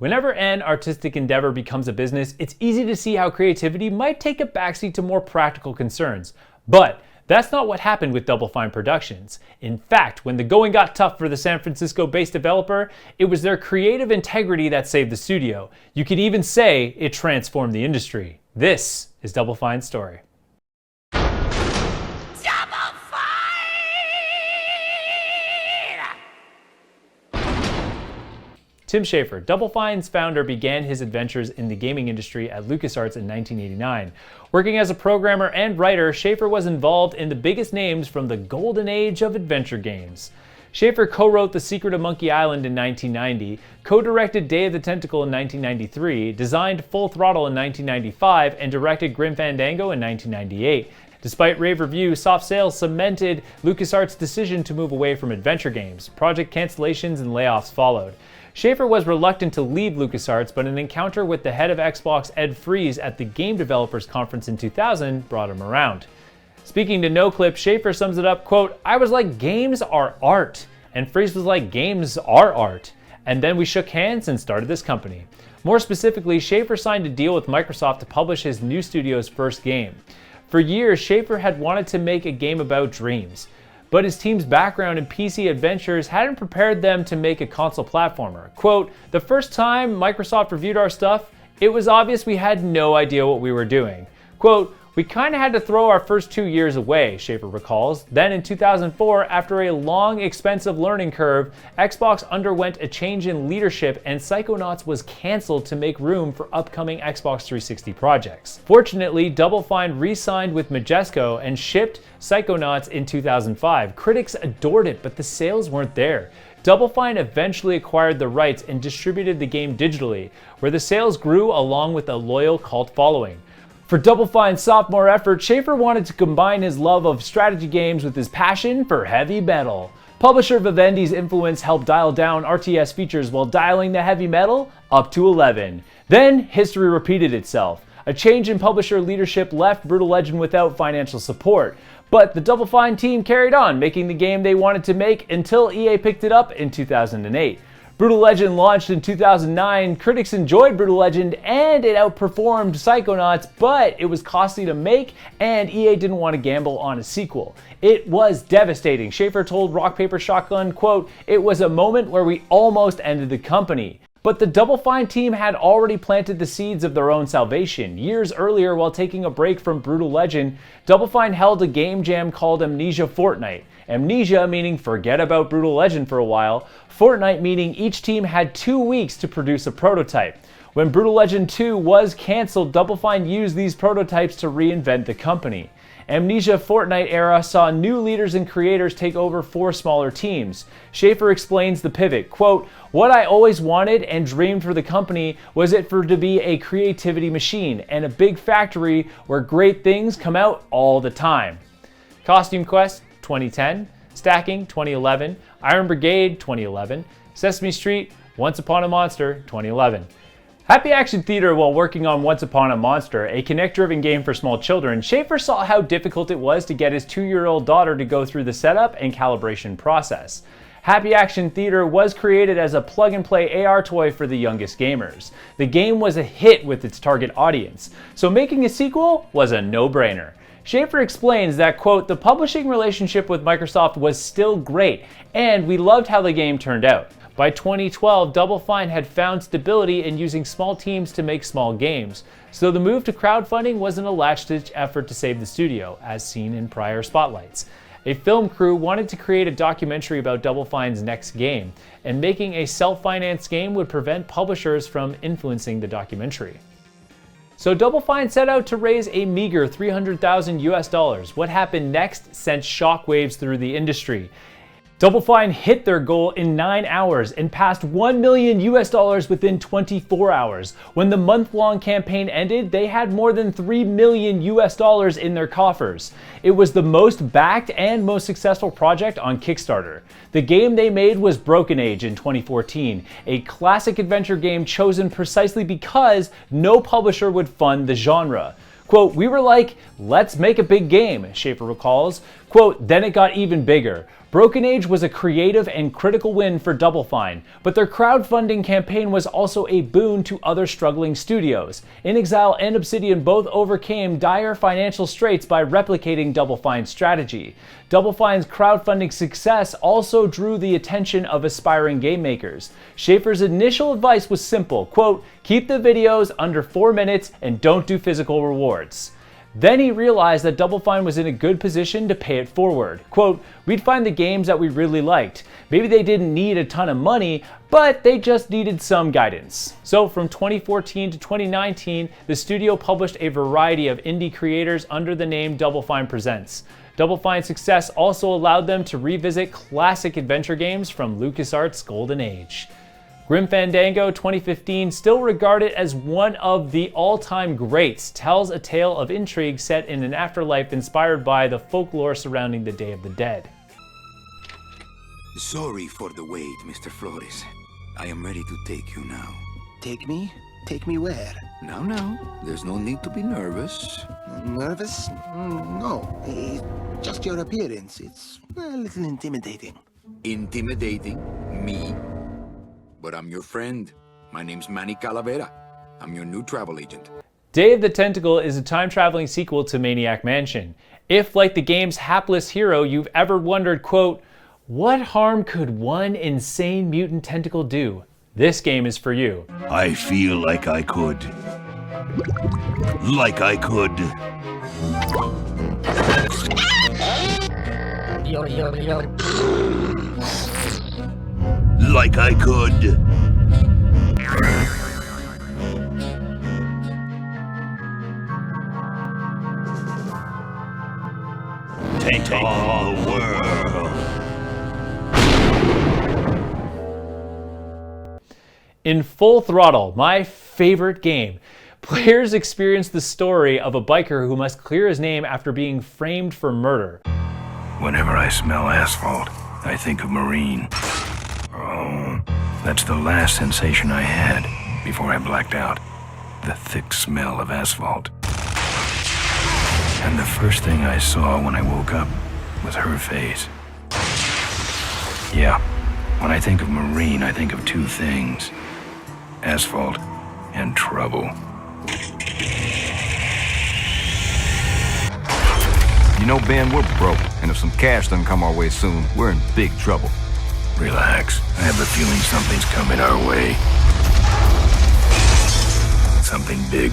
Whenever an artistic endeavor becomes a business, it's easy to see how creativity might take a backseat to more practical concerns. But that's not what happened with Double Fine Productions. In fact, when the going got tough for the San Francisco-based developer, it was their creative integrity that saved the studio. You could even say it transformed the industry. This is Double Fine's story. Tim Schafer, Double Fine's founder, began his adventures in the gaming industry at LucasArts in 1989. Working as a programmer and writer, Schafer was involved in the biggest names from the golden age of adventure games. Schafer co-wrote The Secret of Monkey Island in 1990, co-directed Day of the Tentacle in 1993, designed Full Throttle in 1995, and directed Grim Fandango in 1998. Despite rave reviews, soft sales cemented LucasArts' decision to move away from adventure games. Project cancellations and layoffs followed. Schafer was reluctant to leave LucasArts, but an encounter with the head of Xbox, Ed Fries, at the Game Developers Conference in 2000 brought him around. Speaking to NoClip, Schafer sums it up, quote, "I was like, games are art." And Fries was like, games are art. And then we shook hands and started this company. More specifically, Schafer signed a deal with Microsoft to publish his new studio's first game. For years, Schafer had wanted to make a game about dreams, but his team's background in PC adventures hadn't prepared them to make a console platformer. Quote, "The first time Microsoft reviewed our stuff, it was obvious we had no idea what we were doing." Quote, "We kinda had to throw our first 2 years away," Schafer recalls. Then in 2004, after a long, expensive learning curve, Xbox underwent a change in leadership and Psychonauts was canceled to make room for upcoming Xbox 360 projects. Fortunately, Double Fine re-signed with Majesco and shipped Psychonauts in 2005. Critics adored it, but the sales weren't there. Double Fine eventually acquired the rights and distributed the game digitally, where the sales grew along with a loyal cult following. For Double Fine's sophomore effort, Schafer wanted to combine his love of strategy games with his passion for heavy metal. Publisher Vivendi's influence helped dial down RTS features while dialing the heavy metal up to 11. Then, history repeated itself. A change in publisher leadership left Brutal Legend without financial support. But the Double Fine team carried on, making the game they wanted to make until EA picked it up in 2008. Brutal Legend launched in 2009. Critics enjoyed Brutal Legend and it outperformed Psychonauts, but it was costly to make and EA didn't want to gamble on a sequel. It was devastating. Schafer told Rock Paper Shotgun, quote, "It was a moment where we almost ended the company." But the Double Fine team had already planted the seeds of their own salvation. Years earlier, while taking a break from Brutal Legend, Double Fine held a game jam called Amnesia Fortnite. Amnesia meaning forget about Brutal Legend for a while, Fortnite meaning each team had 2 weeks to produce a prototype. When Brutal Legend 2 was cancelled, Double Fine used these prototypes to reinvent the company. Amnesia Fortnite era saw new leaders and creators take over 4 smaller teams. Schafer explains the pivot, quote, "What I always wanted and dreamed for the company was it for to be a creativity machine and a big factory where great things come out all the time." Costume Quest 2010, Stacking 2011, Iron Brigade 2011, Sesame Street, Once Upon a Monster 2011. Happy Action Theater. While working on Once Upon a Monster, a Kinect-driven game for small children, Schafer saw how difficult it was to get his 2-year-old daughter to go through the setup and calibration process. Happy Action Theater was created as a plug-and-play AR toy for the youngest gamers. The game was a hit with its target audience, so making a sequel was a no-brainer. Schafer explains that, quote, "The publishing relationship with Microsoft was still great, and we loved how the game turned out." By 2012, Double Fine had found stability in using small teams to make small games, so the move to crowdfunding wasn't a last-ditch effort to save the studio, as seen in prior spotlights. A film crew wanted to create a documentary about Double Fine's next game, and making a self-financed game would prevent publishers from influencing the documentary. So Double Fine set out to raise a meager $300,000 US. What happened next sent shockwaves through the industry. Double Fine hit their goal in 9 hours and passed $1 million US within 24 hours. When the month-long campaign ended, they had more than $3 million US in their coffers. It was the most backed and most successful project on Kickstarter. The game they made was Broken Age in 2014, a classic adventure game chosen precisely because no publisher would fund the genre. Quote, "We were like, let's make a big game," Schafer recalls. Quote, "Then it got even bigger. Broken Age was a creative and critical win for Double Fine, but their crowdfunding campaign was also a boon to other struggling studios. InXile and Obsidian both overcame dire financial straits by replicating Double Fine's strategy. Double Fine's crowdfunding success also drew the attention of aspiring game makers. Schafer's initial advice was simple, quote, "Keep the videos under 4 minutes and don't do physical rewards." Then he realized that Double Fine was in a good position to pay it forward. Quote, "We'd find the games that we really liked. Maybe they didn't need a ton of money, but they just needed some guidance." So from 2014 to 2019, the studio published a variety of indie creators under the name Double Fine Presents. Double Fine's success also allowed them to revisit classic adventure games from LucasArts' golden age. Grim Fandango 2015, still regarded as one of the all-time greats, tells a tale of intrigue set in an afterlife inspired by the folklore surrounding the Day of the Dead. Sorry for the wait, Mr. Flores. I am ready to take you now. Take me? Take me where? Now, there's no need to be nervous. Nervous? No. It's just your appearance. It's a little intimidating. Intimidating? Me? But I'm your friend. My name's Manny Calavera. I'm your new travel agent. Day of the Tentacle is a time-traveling sequel to Maniac Mansion. If, like the game's hapless hero, you've ever wondered, quote, "What harm could one insane mutant tentacle do?" This game is for you. I feel like I could. Like I could. Like I could. Take all the world. In Full Throttle, my favorite game, players experience the story of a biker who must clear his name after being framed for murder. Whenever I smell asphalt, I think of Marine. Oh, that's the last sensation I had before I blacked out. The thick smell of asphalt. And the first thing I saw when I woke up was her face. Yeah, when I think of Marine, I think of two things. Asphalt and trouble. You know, Ben, we're broke, and if some cash doesn't come our way soon, we're in big trouble. Relax. I have a feeling something's coming our way. Something big.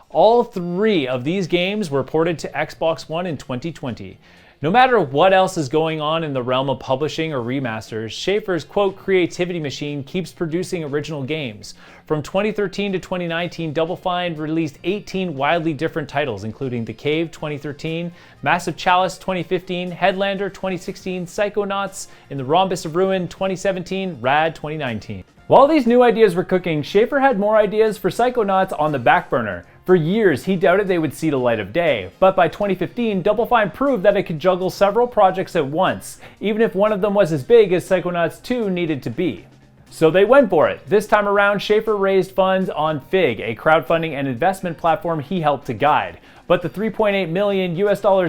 All 3 of these games were ported to Xbox One in 2020. No matter what else is going on in the realm of publishing or remasters, Schafer's, quote, creativity machine keeps producing original games. From 2013 to 2019, Double Fine released 18 wildly different titles, including The Cave 2013, Massive Chalice 2015, Headlander 2016, Psychonauts, In the Rhombus of Ruin 2017, Rad 2019. While these new ideas were cooking, Schafer had more ideas for Psychonauts on the back burner. For years, he doubted they would see the light of day, but by 2015, Double Fine proved that it could juggle several projects at once, even if one of them was as big as Psychonauts 2 needed to be. So they went for it. This time around, Schafer raised funds on Fig, a crowdfunding and investment platform he helped to guide. But the $3.8 million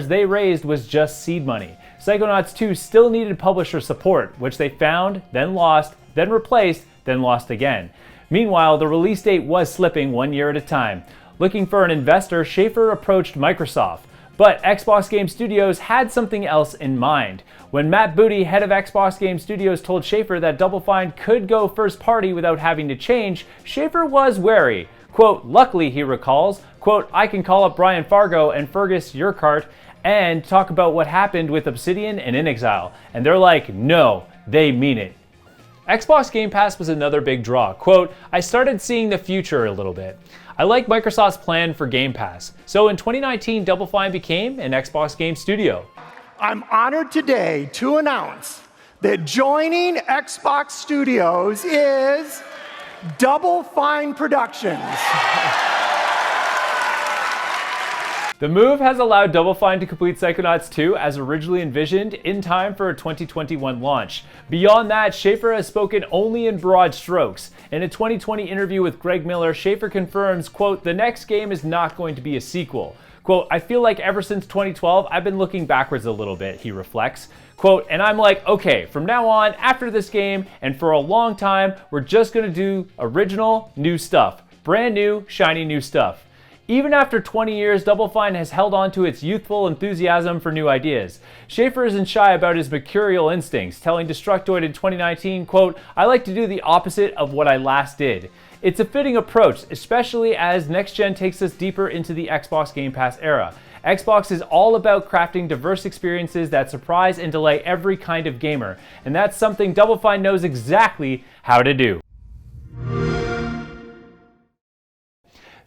they raised was just seed money. Psychonauts 2 still needed publisher support, which they found, then lost, then replaced, then lost again. Meanwhile, the release date was slipping 1 year at a time. Looking for an investor, Schafer approached Microsoft, but Xbox Game Studios had something else in mind. When Matt Booty, head of Xbox Game Studios, told Schafer that Double Fine could go first party without having to change, Schafer was wary. Quote, "Luckily," he recalls, quote, "I can call up Brian Fargo and Fergus Urquhart and talk about what happened with Obsidian and InXile." And they're like, no, they mean it. Xbox Game Pass was another big draw. Quote, "I started seeing the future a little bit. I like Microsoft's plan for Game Pass. So in 2019, Double Fine became an Xbox Game Studio." I'm honored today to announce that joining Xbox Studios is Double Fine Productions. The move has allowed Double Fine to complete Psychonauts 2 as originally envisioned in time for a 2021 launch. Beyond that, Schafer has spoken only in broad strokes. In a 2020 interview with Greg Miller, Schafer confirms, quote, "The next game is not going to be a sequel. Quote, I feel like ever since 2012, I've been looking backwards a little bit, he reflects. Quote, and I'm like, okay, from now on, after this game, and for a long time, we're just gonna do original, new stuff. Brand new, shiny new stuff. Even after 20 years, Double Fine has held on to its youthful enthusiasm for new ideas. Schafer isn't shy about his mercurial instincts, telling Destructoid in 2019, quote, I like to do the opposite of what I last did. It's a fitting approach, especially as next gen takes us deeper into the Xbox Game Pass era. Xbox is all about crafting diverse experiences that surprise and delight every kind of gamer, and that's something Double Fine knows exactly how to do.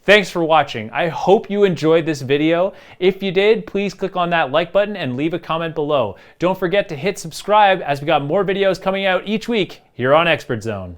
Thanks for watching. I hope you enjoyed this video. If you did, please click on that like button and leave a comment below. Don't forget to hit subscribe as we got more videos coming out each week here on ExpertZone.